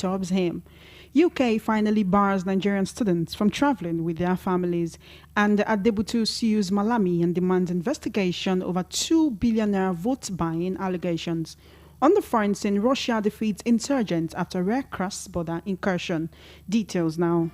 disturbs him. UK finally bars Nigerian students from traveling with their families, and Adebutu sues Malami and demands investigation over 2 billion naira vote-buying allegations. On the foreign scene, Russia defeats insurgents after rare cross-border incursion. Details now.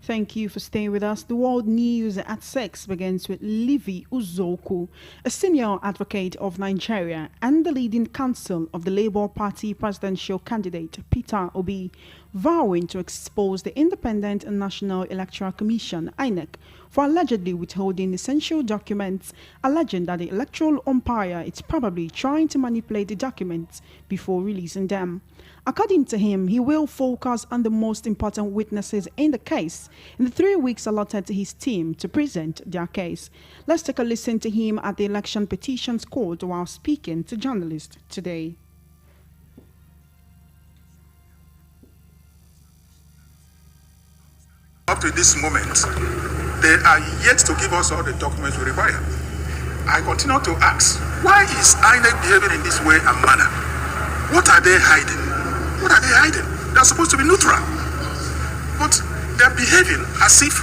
Thank you for staying with us. The world news at 6 begins with Livy Uzoku, a senior advocate of Nigeria and the leading counsel of the Labour Party presidential candidate Peter Obi, vowing to expose the Independent National Electoral Commission (INEC) for allegedly withholding essential documents, alleging that the electoral umpire is probably trying to manipulate the documents before releasing them. According to him, he will focus on the most important witnesses in the case in the 3 weeks allotted to his team to present their case. Let's take a listen to him at the Election Petitions Court while speaking to journalists today. Up to this moment, they are yet to give us all the documents we require. I continue to ask, why is INEC behaving in this way and manner? What are they hiding? What are they hiding? They're supposed to be neutral. But they're behaving as if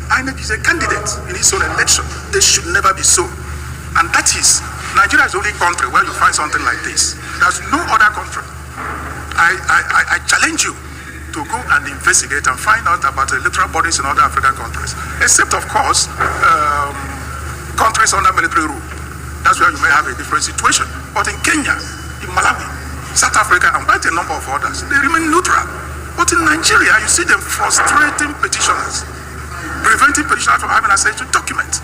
INEC is a candidate in its own election. This should never be so. And that is, Nigeria is the only country where you find something like this. There's no other country. I challenge you to go and investigate and find out about the electoral bodies in other African countries. Except, of course, countries under military rule. That's where you may have a different situation. But in Kenya, in Malawi, South Africa, and quite a number of others, they remain neutral. But in Nigeria, you see them frustrating petitioners, preventing petitioners from having access to documents,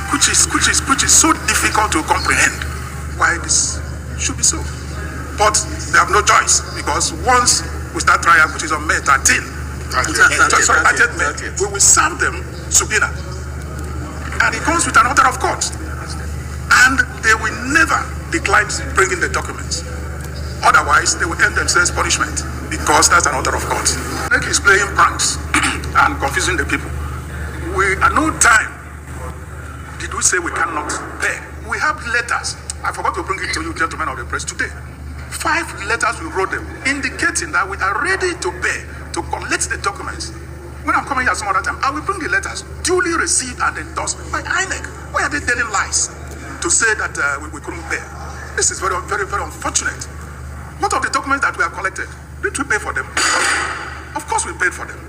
which is so difficult to comprehend why this should be so. But they have no choice, because once we start trial, which is on May 30th May, we will serve them subpoena. And it comes with an order of court. And they will never decline bringing the documents. Otherwise, they will end themselves punishment, because that's an order of court. INEC is playing pranks and confusing the people. We at no time did we say we cannot pay. We have letters. I forgot to bring it to you, gentlemen of the press, today. 5 letters we wrote them, indicating that we are ready to pay, to collect the documents. When I'm coming here some other time, I will bring the letters duly received and endorsed by INEC. Why are they telling lies to say that we couldn't pay? This is very, very, very unfortunate. What of the documents that we have collected? Did we pay for them? Of course we paid for them.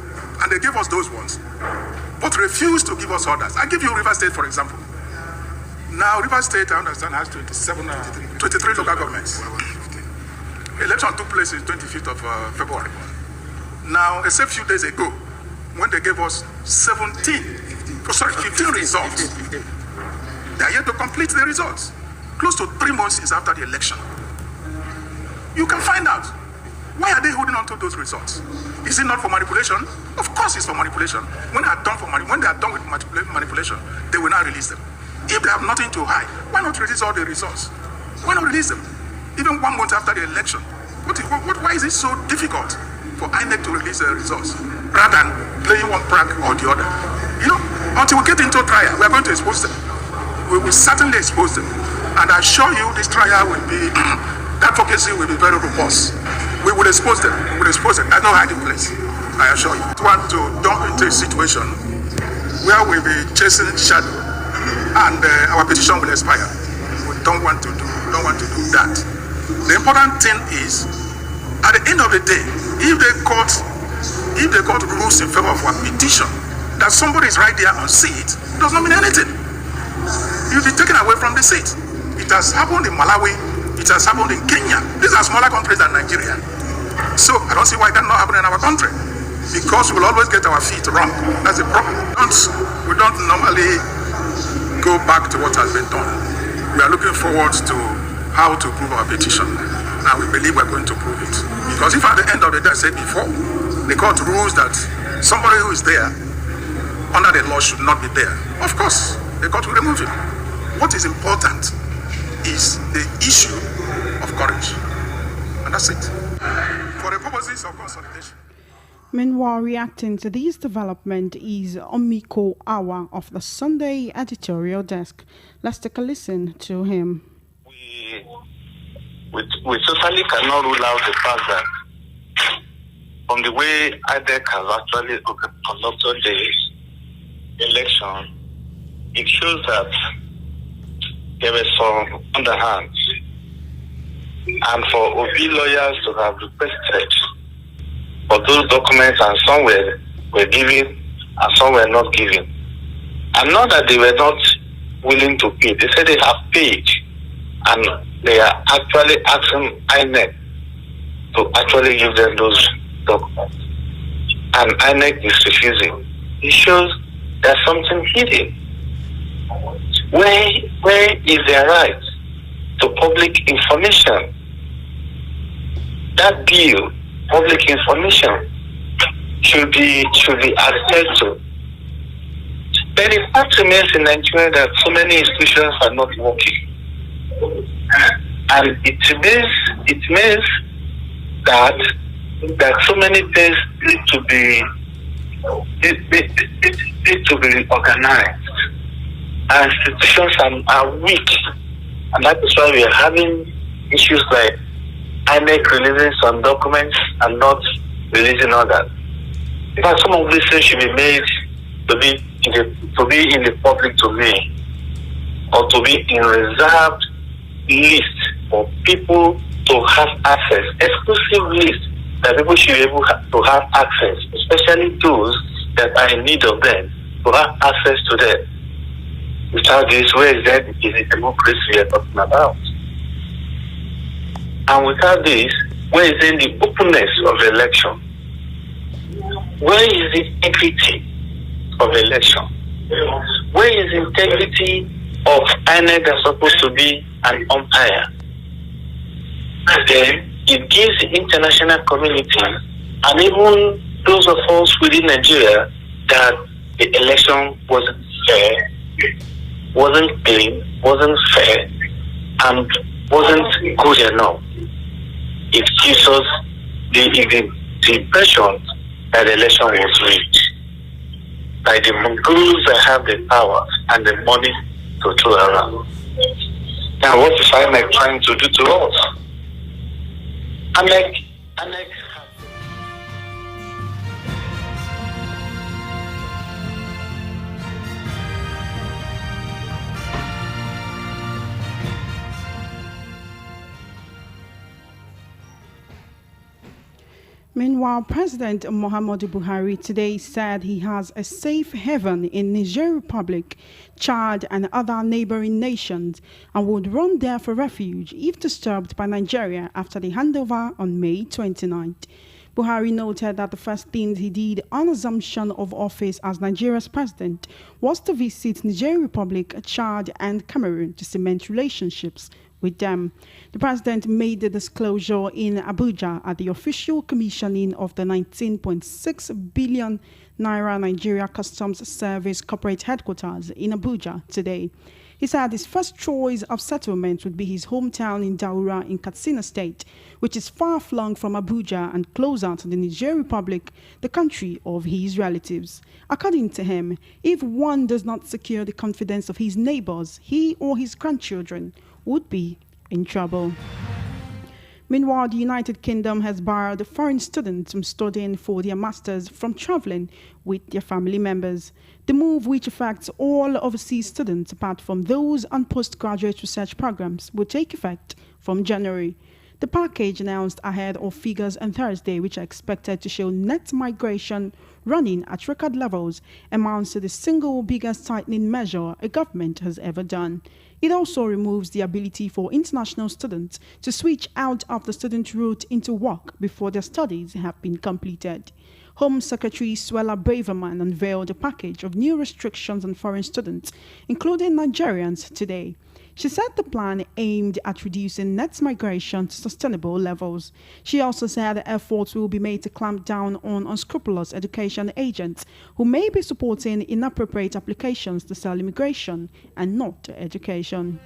And they gave us those ones, but refused to give us others. I give you River State, for example. Now, River State, I understand, has 23 local governments. Election took place on 25th of February. Now, a few days ago, when they gave us 15 results, they are yet to complete the results. Close to 3 months is after the election. You can find out. Why are they holding on to those results? Is it not for manipulation? Of course it's for manipulation. When they are done with manipulation, they will not release them. If they have nothing to hide, why not release all the results? Why not release them? Even 1 month after the election. Why is it so difficult for INEC to release the results rather than playing one prank or the other? You know, until we get into trial, we are going to expose them. We will certainly expose them. And I assure you this trial will be advocacy will be very robust. We will expose them. We will expose them. There's no hiding place. I assure you. We want to dump into a situation where we'll be chasing shadow and our petition will expire. We don't want to do that. The important thing is, at the end of the day, if the court rules in favor of our petition, that somebody is right there on seat, does not mean anything. You'll be taken away from the seat. It has happened in Malawi. It has happened in Kenya. These are smaller countries than Nigeria. So I don't see why that not happen in our country. Because we will always get our feet wrong. That's the problem. We don't normally go back to what has been done. We are looking forward to how to prove our petition. And we believe we're going to prove it. Because if at the end of the day, I said before, the court rules that somebody who is there under the law should not be there, of course, the court will remove him. What is important is the issue of courage. That's it. For the purposes of consolidation. Meanwhile, reacting to this development is Omiko Awa of the Sunday editorial desk. Let's take a listen to him. We totally cannot rule out the fact that from the way INEC has actually conducted the election, it shows that there were some underhands. And for OB lawyers to have requested for those documents, and some were given and some were not given. And not that they were not willing to pay. They said they have paid, and they are actually asking INEC to actually give them those documents. And INEC is refusing. It shows there's something hidden. Where is their right to public information? That bill, public information, should be accessed to. But the fact remains in Nigeria that so many institutions are not working. And it means that so many things need to be organized. And institutions are weak. And that is why we are having issues like INEC releasing some documents and not releasing others. In fact, some of these things should be made to be in the public domain, or to be in reserved list for people to have access, exclusive list that people should be able to have access, especially those that are in need of them, to have access to them. Without this, where is the democracy we are talking about? And without this, where is then the openness of the election? Where is the integrity of the election? Where is the integrity of INEC that's supposed to be an umpire? And then it gives the international community and even those of us within Nigeria that the election wasn't fair, wasn't clean, wasn't fair, and wasn't good enough. It gives us the impression that the election was rigged by the mongols that have the power and the money to throw around. Now, what is INEC trying to do to us? INEC Meanwhile, President Muhammadu Buhari today said he has a safe haven in Niger Republic, Chad and other neighboring nations and would run there for refuge if disturbed by Nigeria after the handover on May 29th. Buhari noted that the first thing he did on assumption of office as Nigeria's president was to visit Niger Republic, Chad and Cameroon to cement relationships with them. The president made the disclosure in Abuja at the official commissioning of the 19.6 billion naira Nigeria Customs Service corporate headquarters in Abuja today. He said his first choice of settlement would be his hometown in Daura in Katsina State, which is far-flung from Abuja and closer to the Niger Republic, the country of his relatives. According to him, if one does not secure the confidence of his neighbors, he or his grandchildren would be in trouble. Meanwhile, the United Kingdom has barred foreign students from studying for their masters from traveling with their family members. The move, which affects all overseas students apart from those on postgraduate research programs, will take effect from January. The package announced ahead of figures on Thursday, which are expected to show net migration running at record levels, amounts to the single biggest tightening measure a government has ever done. It also removes the ability for international students to switch out of the student route into work before their studies have been completed. Home Secretary Suella Braverman unveiled a package of new restrictions on foreign students, including Nigerians, today. She said the plan aimed at reducing net migration to sustainable levels. She also said efforts will be made to clamp down on unscrupulous education agents who may be supporting inappropriate applications to sell immigration and not education.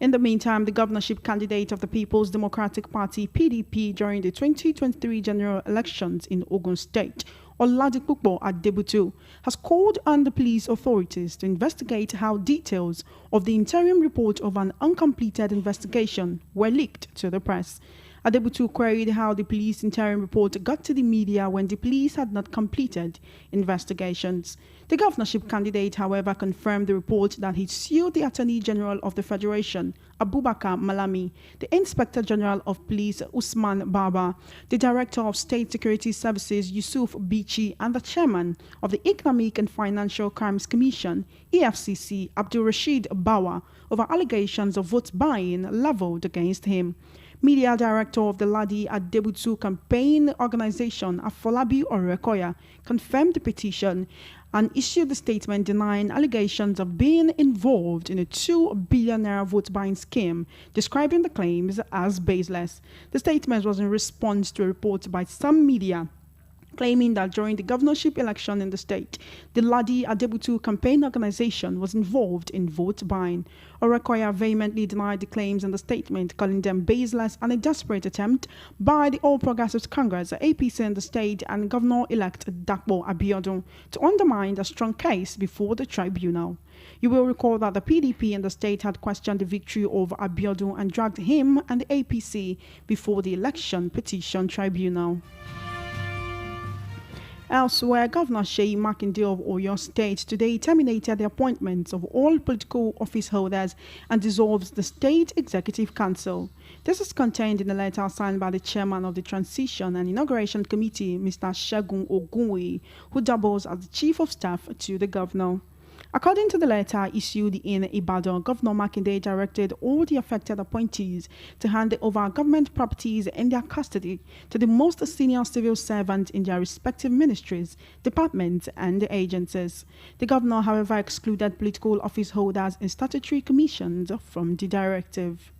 In the meantime, the governorship candidate of the People's Democratic Party (PDP) during the 2023 general elections in Ogun State, Oladipupo Adebutu, has called on the police authorities to investigate how details of the interim report of an uncompleted investigation were leaked to the press. Adebutu queried how the police interim report got to the media when the police had not completed investigations. The governorship candidate, however, confirmed the report that he sued the Attorney General of the Federation, Abubakar Malami, the Inspector General of Police, Usman Baba, the Director of State Security Services, Yusuf Bichi, and the Chairman of the Economic and Financial Crimes Commission, EFCC, Abdul Rashid Bawa, over allegations of vote buying leveled against him. Media Director of the Ladi Adebutu campaign organization, Afolabi Orekoya, confirmed the petition and issued a statement denying allegations of being involved in a 2 billion naira vote buying scheme, describing the claims as baseless. The statement was in response to a report by some media claiming that during the governorship election in the state, the Ladi Adebutu campaign organization was involved in vote buying. Orekoya vehemently denied the claims in the statement, calling them baseless and a desperate attempt by the All Progressives Congress, APC in the state, and Governor-elect Dakpo Abiodun to undermine a strong case before the tribunal. You will recall that the PDP in the state had questioned the victory of Abiodun and dragged him and the APC before the election petition tribunal. Elsewhere, Governor Seyi Makinde of Oyo State today terminated the appointments of all political office holders and dissolves the State Executive Council. This is contained in a letter signed by the chairman of the Transition and Inauguration Committee, Mr. Segun Ogunwi, who doubles as the chief of staff to the governor. According to the letter issued in Ibadan, Governor Makinde directed all the affected appointees to hand over government properties in their custody to the most senior civil servants in their respective ministries, departments, and agencies. The governor, however, excluded political office holders in statutory commissions from the directive.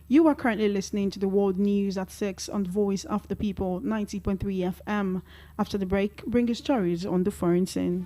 You are currently listening to the World News at 6 on the Voice of the People, 90.3 FM. After the break, bring you stories on the foreign scene.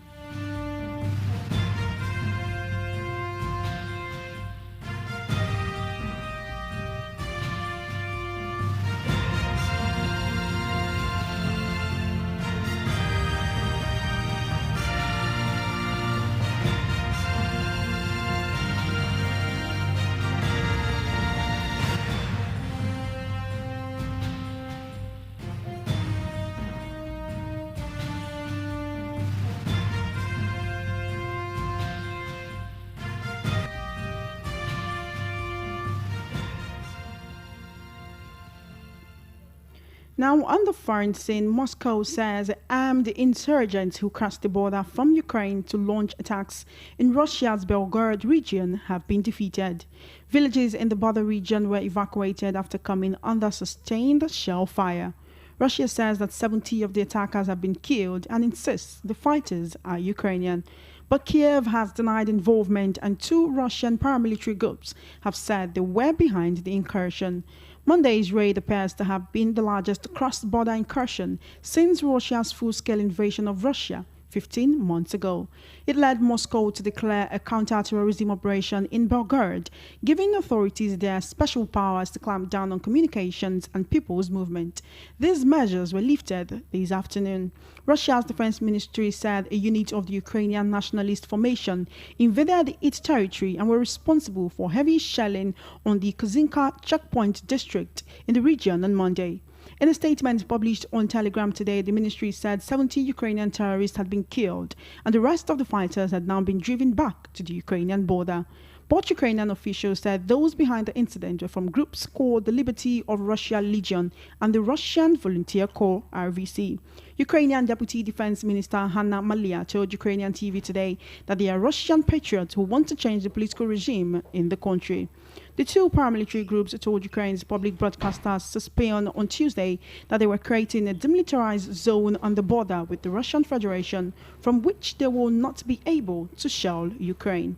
Now, on the foreign scene, Moscow says armed insurgents who crossed the border from Ukraine to launch attacks in Russia's Belgorod region have been defeated. Villages in the border region were evacuated after coming under sustained shell fire. Russia says that 70 of the attackers have been killed and insists the fighters are Ukrainian. But Kiev has denied involvement, and 2 Russian paramilitary groups have said they were behind the incursion. Monday's raid appears to have been the largest cross-border incursion since Russia's full-scale invasion of Russia 15 months ago. It led Moscow to declare a counter-terrorism operation in Belgorod, giving authorities their special powers to clamp down on communications and people's movement. These measures were lifted this afternoon. Russia's defense ministry said a unit of the Ukrainian nationalist formation invaded its territory and were responsible for heavy shelling on the Kozinka checkpoint district in the region on Monday. In a statement published on Telegram today, the ministry said 70 Ukrainian terrorists had been killed and the rest of the fighters had now been driven back to the Ukrainian border. But Ukrainian officials said those behind the incident were from groups called the Liberty of Russia Legion and the Russian Volunteer Corps (RVC). Ukrainian Deputy Defense Minister Hanna Malia told Ukrainian TV today that they are Russian patriots who want to change the political regime in the country. The 2 paramilitary groups told Ukraine's public broadcaster Suspion on Tuesday that they were creating a demilitarized zone on the border with the Russian Federation from which they will not be able to shell Ukraine.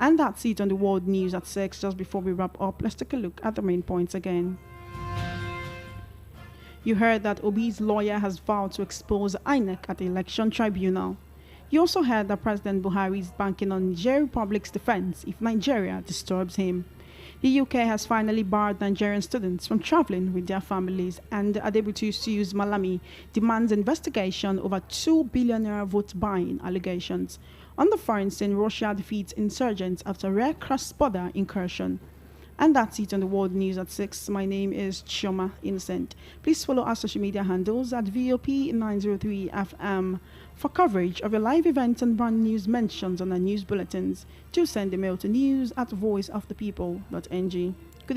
And that's it on the World News at 6. Just before we wrap up, let's take a look at the main points again. You heard that Obi's lawyer has vowed to expose INEC at the election tribunal. You also heard that President Buhari is banking on Niger Republic's defense if Nigeria disturbs him. The UK has finally barred Nigerian students from traveling with their families, and Adebutu sues Malami, demands investigation over 2 billion naira vote buying allegations. On the foreign scene, Russia defeats insurgents after rare cross-border incursion. And that's it on the World News at 6. My name is Chioma Innocent. Please follow our social media handles at VOP903FM for coverage of your live events and brand news mentions on our news bulletins. Do send a mail to news@voiceofthepeople.ng.